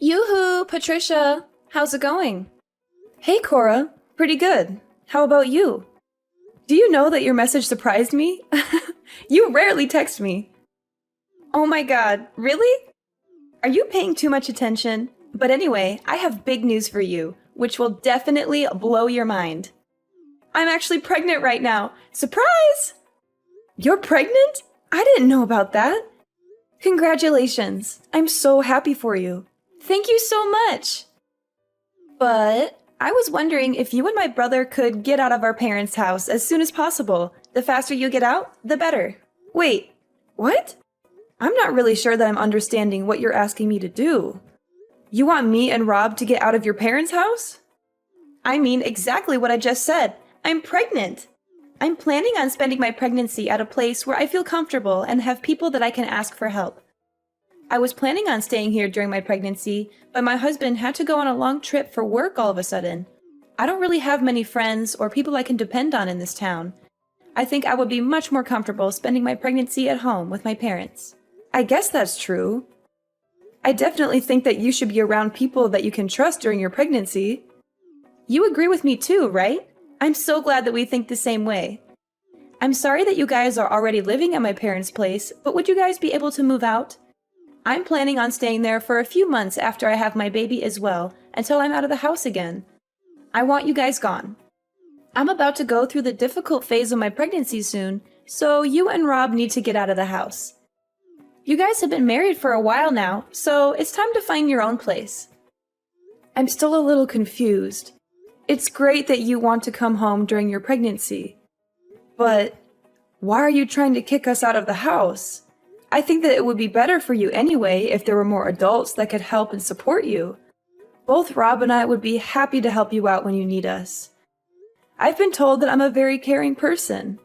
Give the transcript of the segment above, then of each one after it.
Yoo-hoo, Patricia! How's it going? Hey, Cora. Pretty good. How about you? Do you know that your message surprised me? You rarely text me. Oh my god, really? Are you paying too much attention? But anyway, I have big news for you, which will definitely blow your mind. I'm actually pregnant right now. Surprise! You're pregnant? I didn't know about that. Congratulations. I'm so happy for you. Thank you so much. But I was wondering if you and my brother could get out of our parents' house as soon as possible. The faster you get out, the better. Wait, what? I'm not really sure that I'm understanding what you're asking me to do. You want me and Rob to get out of your parents' house? I mean exactly what I just said. I'm pregnant. I'm planning on spending my pregnancy at a place where I feel comfortable and have people that I can ask for help. I was planning on staying here during my pregnancy, but my husband had to go on a long trip for work all of a sudden. I don't really have many friends or people I can depend on in this town. I think I would be much more comfortable spending my pregnancy at home with my parents. I guess that's true. I definitely think that you should be around people that you can trust during your pregnancy. You agree with me too, right? I'm so glad that we think the same way. I'm sorry that you guys are already living at my parents' place, but would you guys be able to move out? I'm planning on staying there for a few months after I have my baby as well, until I'm out of the house again. I want you guys gone. I'm about to go through the difficult phase of my pregnancy soon, so you and Rob need to get out of the house. You guys have been married for a while now, so it's time to find your own place. I'm still a little confused. It's great that you want to come home during your pregnancy. But why are you trying to kick us out of the house? I think that it would be better for you anyway if there were more adults that could help and support you. Both Rob and I would be happy to help you out when you need us. I've been told that I'm a very caring person.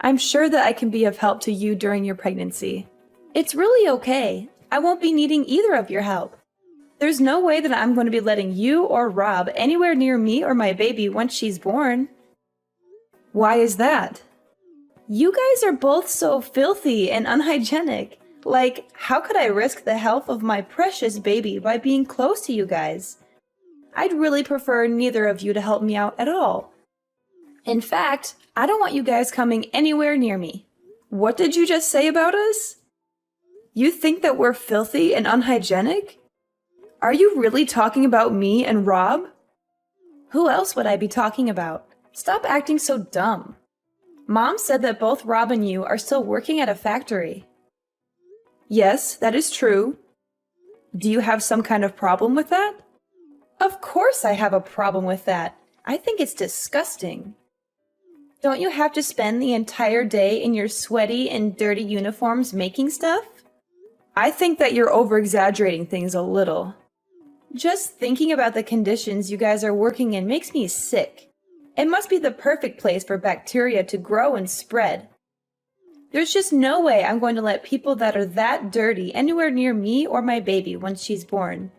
I'm sure that I can be of help to you during your pregnancy. It's really okay. I won't be needing either of your help. There's no way that I'm going to be letting you or Rob anywhere near me or my baby once she's born. Why is that? You guys are both so filthy and unhygienic. Like, how could I risk the health of my precious baby by being close to you guys? I'd really prefer neither of you to help me out at all. In fact, I don't want you guys coming anywhere near me. What did you just say about us? You think that we're filthy and unhygienic? Are you really talking about me and Rob? Who else would I be talking about? Stop acting so dumb. Mom said that both Rob and you are still working at a factory. Yes, that is true. Do you have some kind of problem with that? Of course I have a problem with that. I think it's disgusting. Don't you have to spend the entire day in your sweaty and dirty uniforms making stuff? I think that you're over-exaggerating things a little. Just thinking about the conditions you guys are working in makes me sick. It must be the perfect place for bacteria to grow and spread. There's just no way I'm going to let people that are that dirty anywhere near me or my baby once she's born.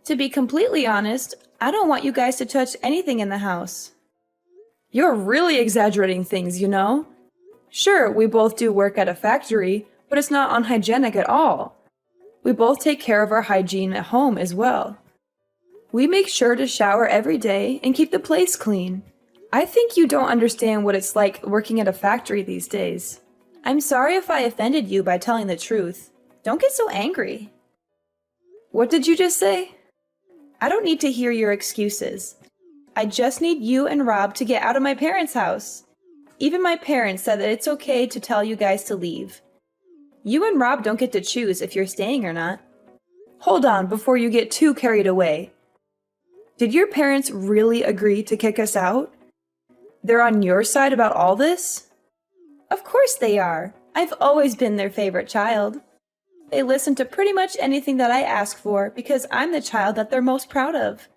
To be completely honest, I don't want you guys to touch anything in the house. You're really exaggerating things, you know? Sure, we both do work at a factory, but it's not unhygienic at all. We both take care of our hygiene at home as well. We make sure to shower every day and keep the place clean. I think you don't understand what it's like working at a factory these days. I'm sorry if I offended you by telling the truth. Don't get so angry. What did you just say? I don't need to hear your excuses. I just need you and Rob to get out of my parents' house. Even my parents said that it's okay to tell you guys to leave. You and Rob don't get to choose if you're staying or not. Hold on before you get too carried away. Did your parents really agree to kick us out? They're on your side about all this? Of course they are. I've always been their favorite child. They listen to pretty much anything that I ask for because I'm the child that they're most proud of.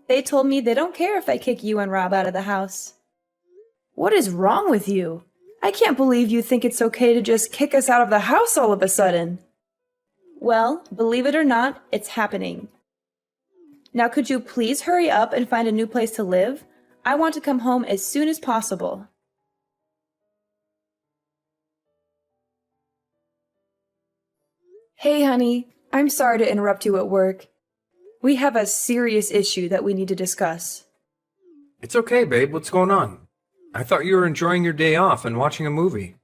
They told me they don't care if I kick you and Rob out of the house. What is wrong with you? I can't believe you think it's okay to just kick us out of the house all of a sudden. Well, believe it or not, it's happening. Now could you please hurry up and find a new place to live? I want to come home as soon as possible. Hey honey, I'm sorry to interrupt you at work. We have a serious issue that we need to discuss. It's okay, babe. What's going on? I thought you were enjoying your day off and watching a movie.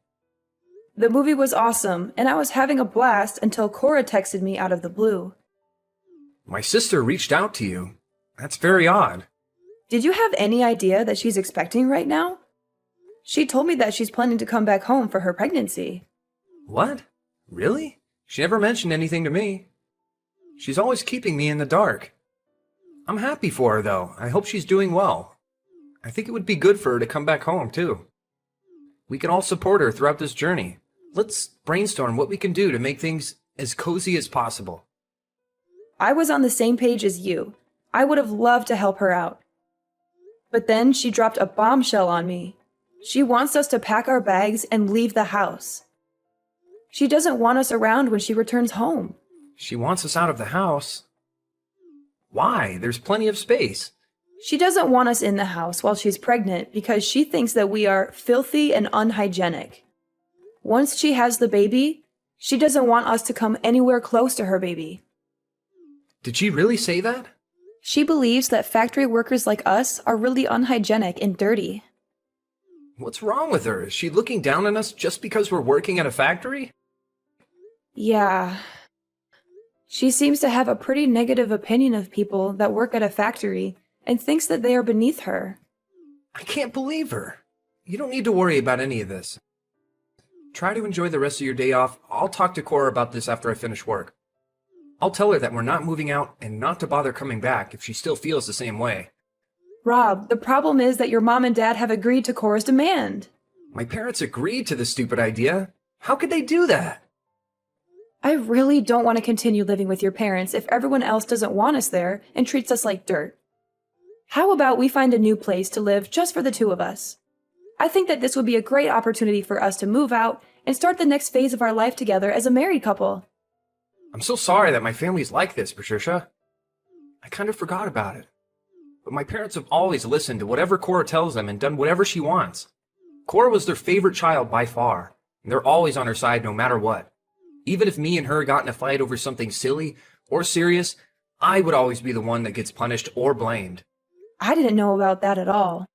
The movie was awesome, and I was having a blast until Cora texted me out of the blue. My sister reached out to you. That's very odd. Did you have any idea that she's expecting right now? She told me that she's planning to come back home for her pregnancy. What? Really? She never mentioned anything to me. She's always keeping me in the dark. I'm happy for her, though. I hope she's doing well. I think it would be good for her to come back home, too. We can all support her throughout this journey. Let's brainstorm what we can do to make things as cozy as possible. I was on the same page as you. I would have loved to help her out. But then she dropped a bombshell on me. She wants us to pack our bags and leave the house. She doesn't want us around when she returns home. She wants us out of the house. Why? There's plenty of space. She doesn't want us in the house while she's pregnant because she thinks that we are filthy and unhygienic. Once she has the baby, she doesn't want us to come anywhere close to her baby. Did she really say that? She believes that factory workers like us are really unhygienic and dirty. What's wrong with her? Is she looking down on us just because we're working at a factory? Yeah. She seems to have a pretty negative opinion of people that work at a factory and thinks that they are beneath her. I can't believe her. You don't need to worry about any of this. Try to enjoy the rest of your day off. I'll talk to Cora about this after I finish work. I'll tell her that we're not moving out and not to bother coming back if she still feels the same way. Rob, the problem is that your mom and dad have agreed to Cora's demand. My parents agreed to this stupid idea. How could they do that? I really don't want to continue living with your parents if everyone else doesn't want us there and treats us like dirt. How about we find a new place to live just for the two of us? I think that this would be a great opportunity for us to move out and start the next phase of our life together as a married couple. I'm so sorry that my family's like this, Patricia. I kind of forgot about it. But my parents have always listened to whatever Cora tells them and done whatever she wants. Cora was their favorite child by far, and they're always on her side no matter what. Even if me and her got in a fight over something silly or serious, I would always be the one that gets punished or blamed. I didn't know about that at all.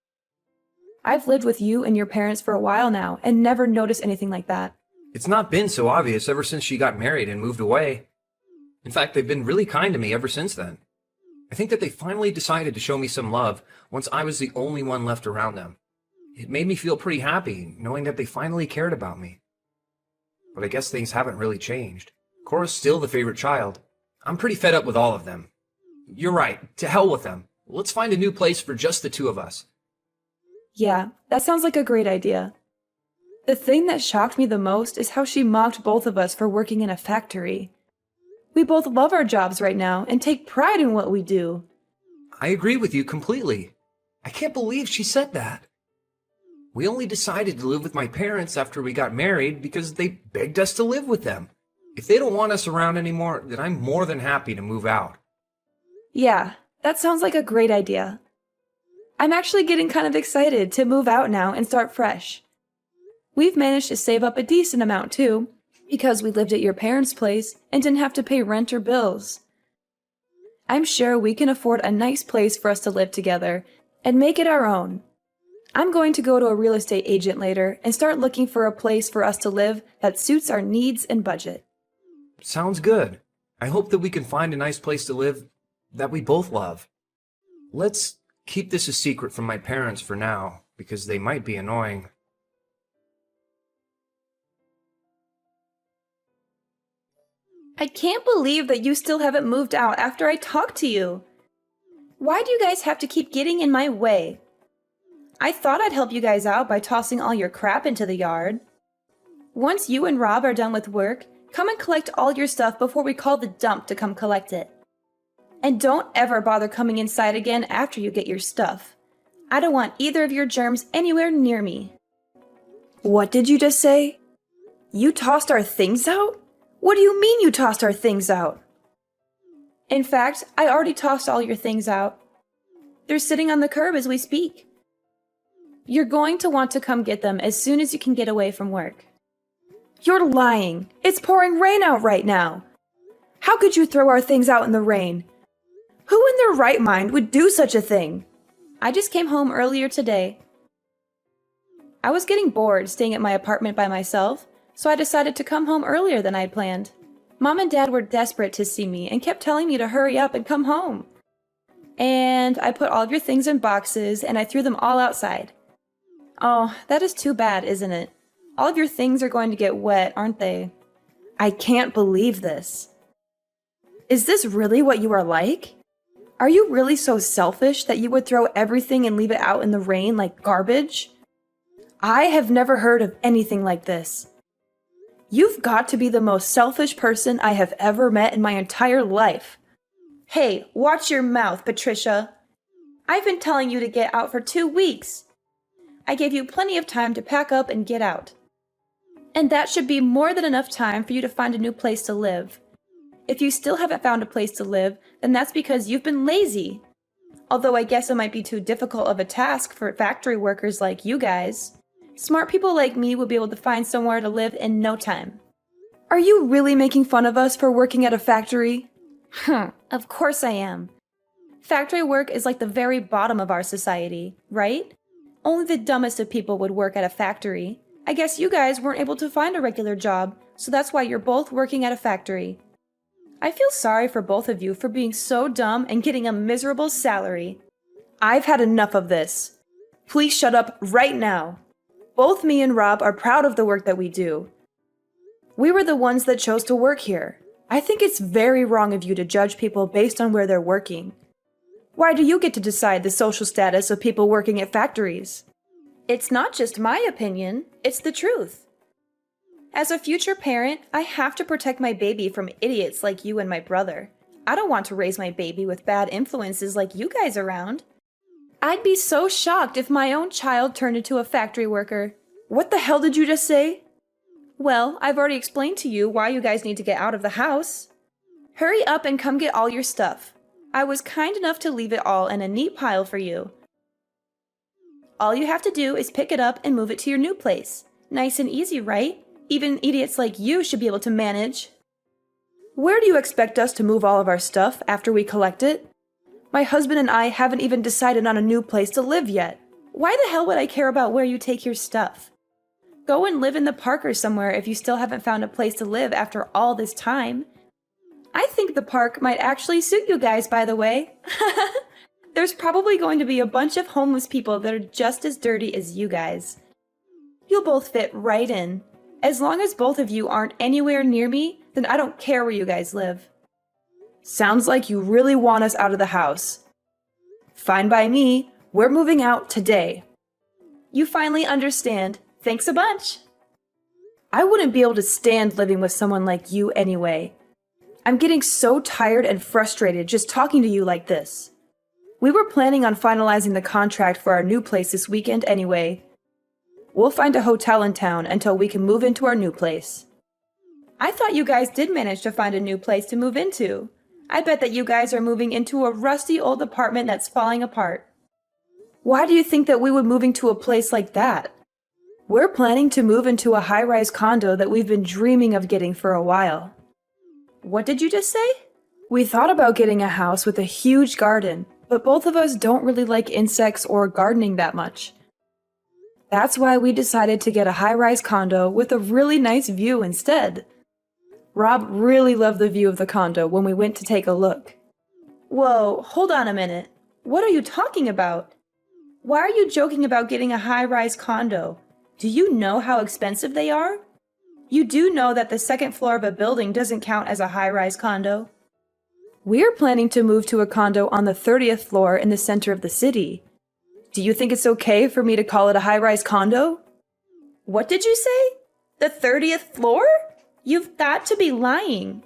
I've lived with you and your parents for a while now and never noticed anything like that. It's not been so obvious ever since she got married and moved away. In fact, they've been really kind to me ever since then. I think that they finally decided to show me some love once I was the only one left around them. It made me feel pretty happy knowing that they finally cared about me. But I guess things haven't really changed. Cora's still the favorite child. I'm pretty fed up with all of them. You're right, to hell with them. Let's find a new place for just the two of us. Yeah, that sounds like a great idea. The thing that shocked me the most is how she mocked both of us for working in a factory. We both love our jobs right now and take pride in what we do. I agree with you completely. I can't believe she said that. We only decided to live with my parents after we got married because they begged us to live with them. If they don't want us around anymore, then I'm more than happy to move out. Yeah, that sounds like a great idea. I'm actually getting kind of excited to move out now and start fresh. We've managed to save up a decent amount too, because we lived at your parents' place and didn't have to pay rent or bills. I'm sure we can afford a nice place for us to live together and make it our own. I'm going to go to a real estate agent later and start looking for a place for us to live that suits our needs and budget. Sounds good. I hope that we can find a nice place to live that we both love. Let's keep this a secret from my parents for now, because they might be annoying. I can't believe that you still haven't moved out after I talked to you. Why do you guys have to keep getting in my way? I thought I'd help you guys out by tossing all your crap into the yard. Once you and Rob are done with work, come and collect all your stuff before we call the dump to come collect it. And don't ever bother coming inside again after you get your stuff. I don't want either of your germs anywhere near me. What did you just say? You tossed our things out? What do you mean you tossed our things out? In fact, I already tossed all your things out. They're sitting on the curb as we speak. You're going to want to come get them as soon as you can get away from work. You're lying. It's pouring rain out right now. How could you throw our things out in the rain? in their right mind would do such a thing? I just came home earlier today. I was getting bored staying at my apartment by myself, so I decided to come home earlier than I'd planned. Mom and Dad were desperate to see me and kept telling me to hurry up and come home. And I put all of your things in boxes and I threw them all outside. Oh, that is too bad, isn't it? All of your things are going to get wet, aren't they? I can't believe this. Is this really what you are like? Are you really so selfish that you would throw everything and leave it out in the rain like garbage? I have never heard of anything like this. You've got to be the most selfish person I have ever met in my entire life. Hey, watch your mouth, Patricia. I've been telling you to get out for 2 weeks. I gave you plenty of time to pack up and get out. And that should be more than enough time for you to find a new place to live. If you still haven't found a place to live, then that's because you've been lazy. Although I guess it might be too difficult of a task for factory workers like you guys. Smart people like me would be able to find somewhere to live in no time. Are you really making fun of us for working at a factory? Of course I am. Factory work is like the very bottom of our society, right? Only the dumbest of people would work at a factory. I guess you guys weren't able to find a regular job, so that's why you're both working at a factory. I feel sorry for both of you for being so dumb and getting a miserable salary. I've had enough of this. Please shut up right now. Both me and Rob are proud of the work that we do. We were the ones that chose to work here. I think it's very wrong of you to judge people based on where they're working. Why do you get to decide the social status of people working at factories? It's not just my opinion, it's the truth. As a future parent, I have to protect my baby from idiots like you and my brother. I don't want to raise my baby with bad influences like you guys around. I'd be so shocked if my own child turned into a factory worker. What the hell did you just say? Well, I've already explained to you why you guys need to get out of the house. Hurry up and come get all your stuff. I was kind enough to leave it all in a neat pile for you. All you have to do is pick it up and move it to your new place. Nice and easy, right? Even idiots like you should be able to manage. Where do you expect us to move all of our stuff after we collect it? My husband and I haven't even decided on a new place to live yet. Why the hell would I care about where you take your stuff? Go and live in the park or somewhere if you still haven't found a place to live after all this time. I think the park might actually suit you guys, by the way. There's probably going to be a bunch of homeless people that are just as dirty as you guys. You'll both fit right in. As long as both of you aren't anywhere near me, then I don't care where you guys live. Sounds like you really want us out of the house. Fine by me. We're moving out today. You finally understand. Thanks a bunch. I wouldn't be able to stand living with someone like you anyway. I'm getting so tired and frustrated just talking to you like this. We were planning on finalizing the contract for our new place this weekend anyway. We'll find a hotel in town until we can move into our new place. I thought you guys did manage to find a new place to move into. I bet that you guys are moving into a rusty old apartment that's falling apart. Why do you think that we would move into a place like that? We're planning to move into a high-rise condo that we've been dreaming of getting for a while. What did you just say? We thought about getting a house with a huge garden, but both of us don't really like insects or gardening that much. That's why we decided to get a high-rise condo with a really nice view instead. Rob really loved the view of the condo when we went to take a look. Whoa, hold on a minute. What are you talking about? Why are you joking about getting a high-rise condo? Do you know how expensive they are? You do know that the second floor of a building doesn't count as a high-rise condo. We're planning to move to a condo on the 30th floor in the center of the city. Do you think it's okay for me to call it a high-rise condo? What did you say? The 30th floor? You've got to be lying.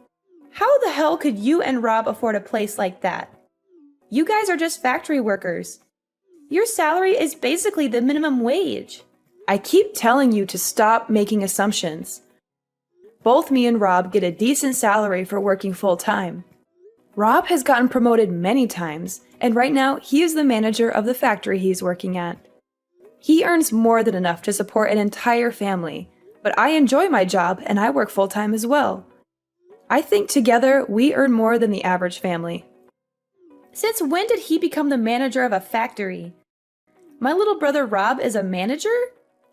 How the hell could you and Rob afford a place like that? You guys are just factory workers. Your salary is basically the minimum wage. I keep telling you to stop making assumptions. Both me and Rob get a decent salary for working full-time. Rob has gotten promoted many times, and right now he is the manager of the factory he's working at. He earns more than enough to support an entire family, but I enjoy my job and I work full-time as well. I think together we earn more than the average family. Since when did he become the manager of a factory? My little brother Rob is a manager?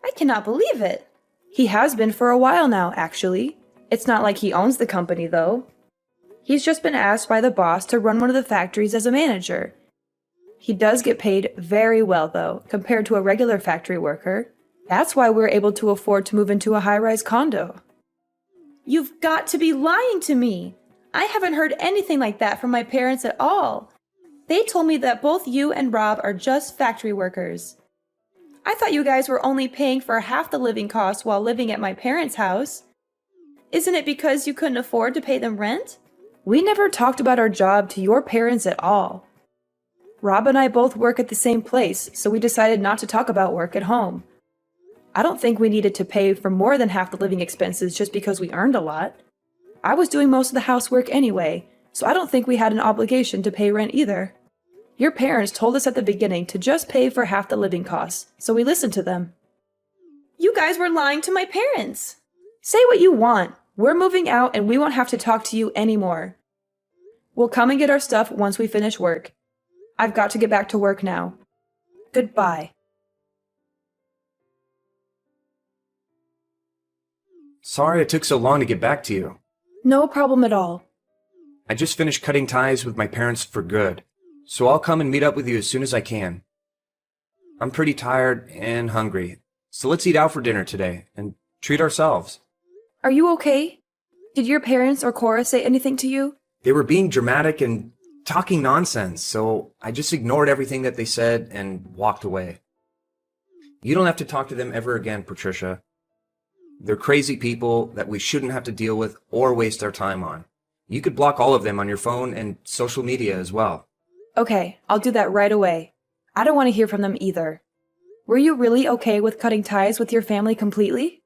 I cannot believe it. He has been for a while now, actually. It's not like he owns the company, though. He's just been asked by the boss to run one of the factories as a manager. He does get paid very well, though, compared to a regular factory worker. That's why we're able to afford to move into a high-rise condo. You've got to be lying to me! I haven't heard anything like that from my parents at all. They told me that both you and Rob are just factory workers. I thought you guys were only paying for half the living costs while living at my parents' house. Isn't it because you couldn't afford to pay them rent? We never talked about our job to your parents at all. Rob and I both work at the same place, so we decided not to talk about work at home. I don't think we needed to pay for more than half the living expenses just because we earned a lot. I was doing most of the housework anyway, so I don't think we had an obligation to pay rent either. Your parents told us at the beginning to just pay for half the living costs, so we listened to them. You guys were lying to my parents! Say what you want. We're moving out and we won't have to talk to you anymore. We'll come and get our stuff once we finish work. I've got to get back to work now. Goodbye. Sorry it took so long to get back to you. No problem at all. I just finished cutting ties with my parents for good, so I'll come and meet up with you as soon as I can. I'm pretty tired and hungry, so let's eat out for dinner today and treat ourselves. Are you okay? Did your parents or Cora say anything to you? They were being dramatic and talking nonsense, so I just ignored everything that they said and walked away. You don't have to talk to them ever again, Patricia. They're crazy people that we shouldn't have to deal with or waste our time on. You could block all of them on your phone and social media as well. Okay, I'll do that right away. I don't want to hear from them either. Were you really okay with cutting ties with your family completely?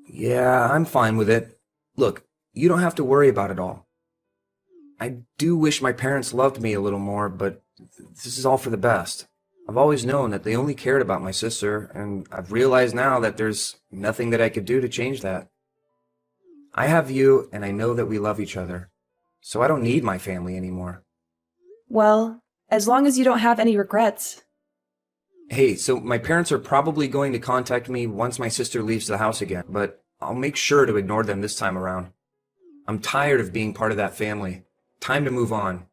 Yeah, I'm fine with it. Look, you don't have to worry about it all. I do wish my parents loved me a little more, but this is all for the best. I've always known that they only cared about my sister, and I've realized now that there's nothing that I could do to change that. I have you, and I know that we love each other, so I don't need my family anymore. Well, as long as you don't have any regrets. Hey, so my parents are probably going to contact me once my sister leaves the house again, but I'll make sure to ignore them this time around. I'm tired of being part of that family. Time to move on.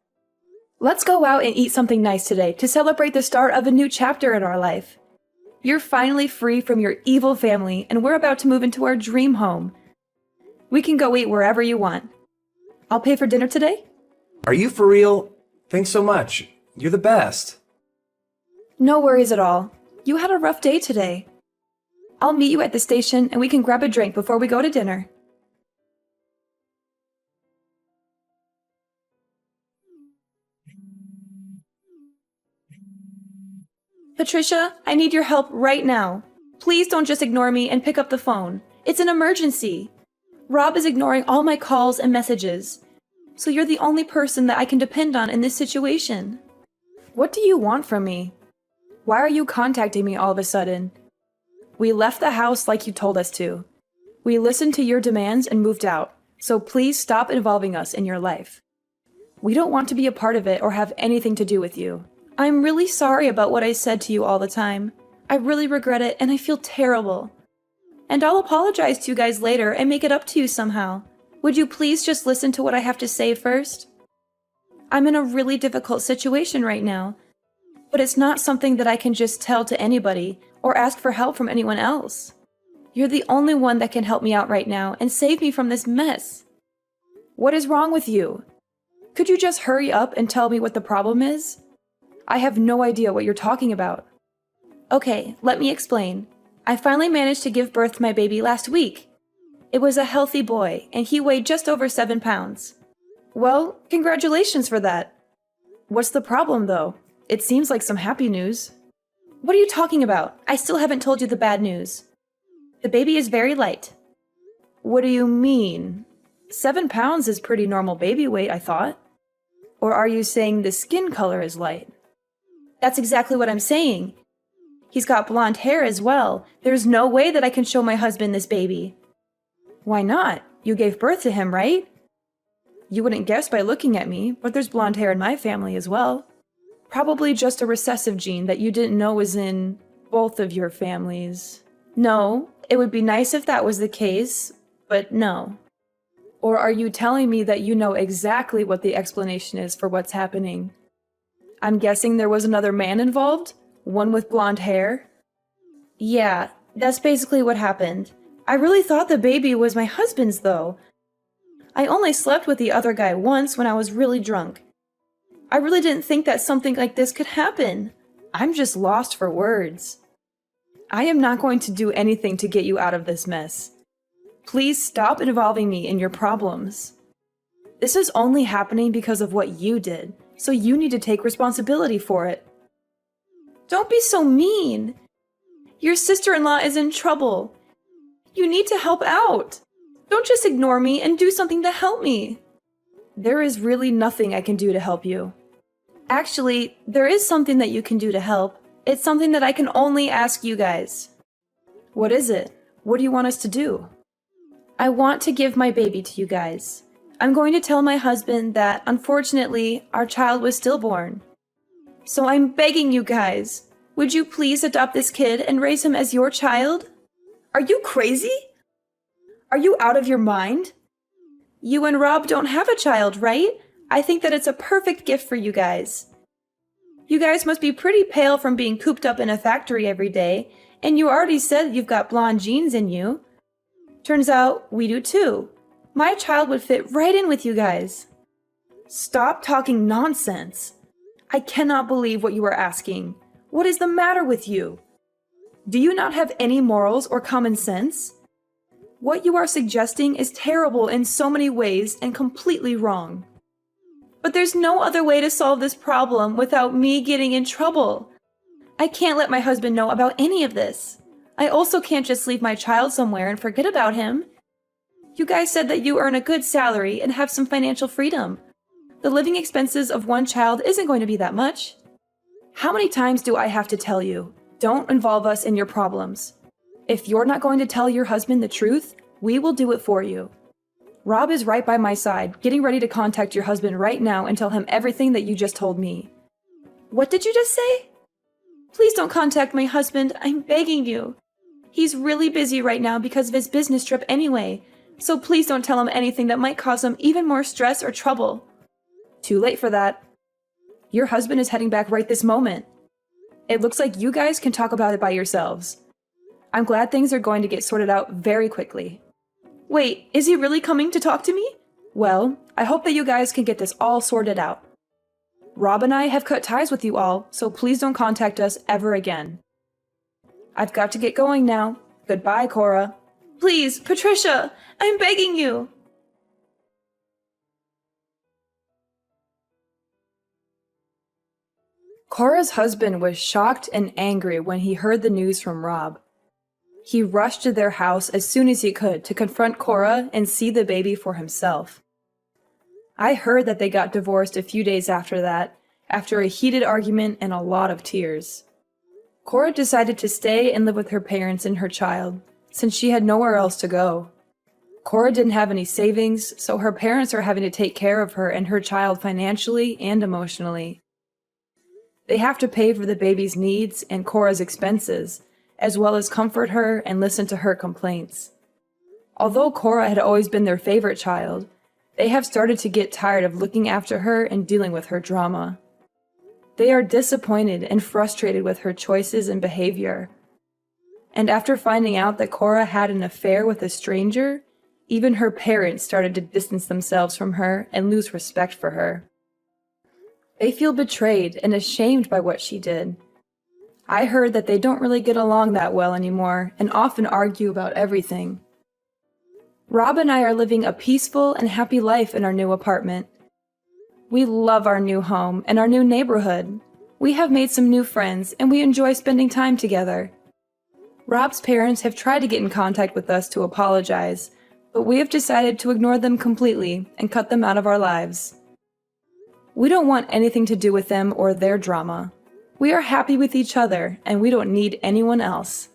Let's go out and eat something nice today to celebrate the start of a new chapter in our life. You're finally free from your evil family, and we're about to move into our dream home. We can go eat wherever you want. I'll pay for dinner today? Are you for real? Thanks so much. You're the best. No worries at all. You had a rough day today. I'll meet you at the station and we can grab a drink before we go to dinner. Patricia, I need your help right now. Please don't just ignore me and pick up the phone. It's an emergency. Rob is ignoring all my calls and messages. So you're the only person that I can depend on in this situation. What do you want from me? Why are you contacting me all of a sudden? We left the house like you told us to. We listened to your demands and moved out, so please stop involving us in your life. We don't want to be a part of it or have anything to do with you. I'm really sorry about what I said to you all the time. I really regret it and I feel terrible. And I'll apologize to you guys later and make it up to you somehow. Would you please just listen to what I have to say first? I'm in a really difficult situation right now, but it's not something that I can just tell to anybody or ask for help from anyone else. You're the only one that can help me out right now and save me from this mess. What is wrong with you? Could you just hurry up and tell me what the problem is? I have no idea what you're talking about. Okay, let me explain. I finally managed to give birth to my baby last week. It was a healthy boy, and he weighed just over 7 pounds. Well, congratulations for that. What's the problem, though? It seems like some happy news. What are you talking about? I still haven't told you the bad news. The baby is very light. What do you mean? 7 pounds is pretty normal baby weight, I thought. Or are you saying the skin color is light? That's exactly what I'm saying. He's got blonde hair as well. There's no way that I can show my husband this baby. Why not? You gave birth to him, right? You wouldn't guess by looking at me, but there's blonde hair in my family as well. Probably just a recessive gene that you didn't know was in both of your families. No, it would be nice if that was the case, but no. Or are you telling me that you know exactly what the explanation is for what's happening? I'm guessing there was another man involved? One with blonde hair? Yeah, that's basically what happened. I really thought the baby was my husband's, though. I only slept with the other guy once when I was really drunk. I really didn't think that something like this could happen. I'm just lost for words. I am not going to do anything to get you out of this mess. Please stop involving me in your problems. This is only happening because of what you did, so you need to take responsibility for it. Don't be so mean. Your sister-in-law is in trouble. You need to help out. Don't just ignore me and do something to help me. There is really nothing I can do to help you. Actually, there is something that you can do to help. It's something that I can only ask you guys. What is it? What do you want us to do? I want to give my baby to you guys. I'm going to tell my husband that, unfortunately, our child was stillborn. So I'm begging you guys, would you please adopt this kid and raise him as your child? Are you crazy? Are you out of your mind? You and Rob don't have a child, right? I think that it's a perfect gift for you guys. You guys must be pretty pale from being cooped up in a factory every day, and you already said you've got blonde genes in you. Turns out we do too. My child would fit right in with you guys. Stop talking nonsense. I cannot believe what you are asking. What is the matter with you? Do you not have any morals or common sense? What you are suggesting is terrible in so many ways and completely wrong. But there's no other way to solve this problem without me getting in trouble. I can't let my husband know about any of this. I also can't just leave my child somewhere and forget about him. You guys said that you earn a good salary and have some financial freedom. The living expenses of one child isn't going to be that much. How many times do I have to tell you? Don't involve us in your problems. If you're not going to tell your husband the truth, we will do it for you. Rob is right by my side, getting ready to contact your husband right now and tell him everything that you just told me. What did you just say? Please don't contact my husband, I'm begging you. He's really busy right now because of his business trip anyway, so please don't tell him anything that might cause him even more stress or trouble. Too late for that. Your husband is heading back right this moment. It looks like you guys can talk about it by yourselves. I'm glad things are going to get sorted out very quickly. Wait, is he really coming to talk to me? Well, I hope that you guys can get this all sorted out. Rob and I have cut ties with you all, so please don't contact us ever again. I've got to get going now. Goodbye, Cora. Please, Patricia, I'm begging you. Cora's husband was shocked and angry when he heard the news from Rob. He rushed to their house as soon as he could to confront Cora and see the baby for himself. I heard that they got divorced a few days after that, after a heated argument and a lot of tears. Cora decided to stay and live with her parents and her child, since she had nowhere else to go. Cora didn't have any savings, so her parents are having to take care of her and her child financially and emotionally. They have to pay for the baby's needs and Cora's expenses, as well as comfort her and listen to her complaints. Although Cora had always been their favorite child, they have started to get tired of looking after her and dealing with her drama. They are disappointed and frustrated with her choices and behavior. And after finding out that Cora had an affair with a stranger, even her parents started to distance themselves from her and lose respect for her. They feel betrayed and ashamed by what she did. I heard that they don't really get along that well anymore and often argue about everything. Rob and I are living a peaceful and happy life in our new apartment. We love our new home and our new neighborhood. We have made some new friends and we enjoy spending time together. Rob's parents have tried to get in contact with us to apologize, but we have decided to ignore them completely and cut them out of our lives. We don't want anything to do with them or their drama. We are happy with each other, and we don't need anyone else.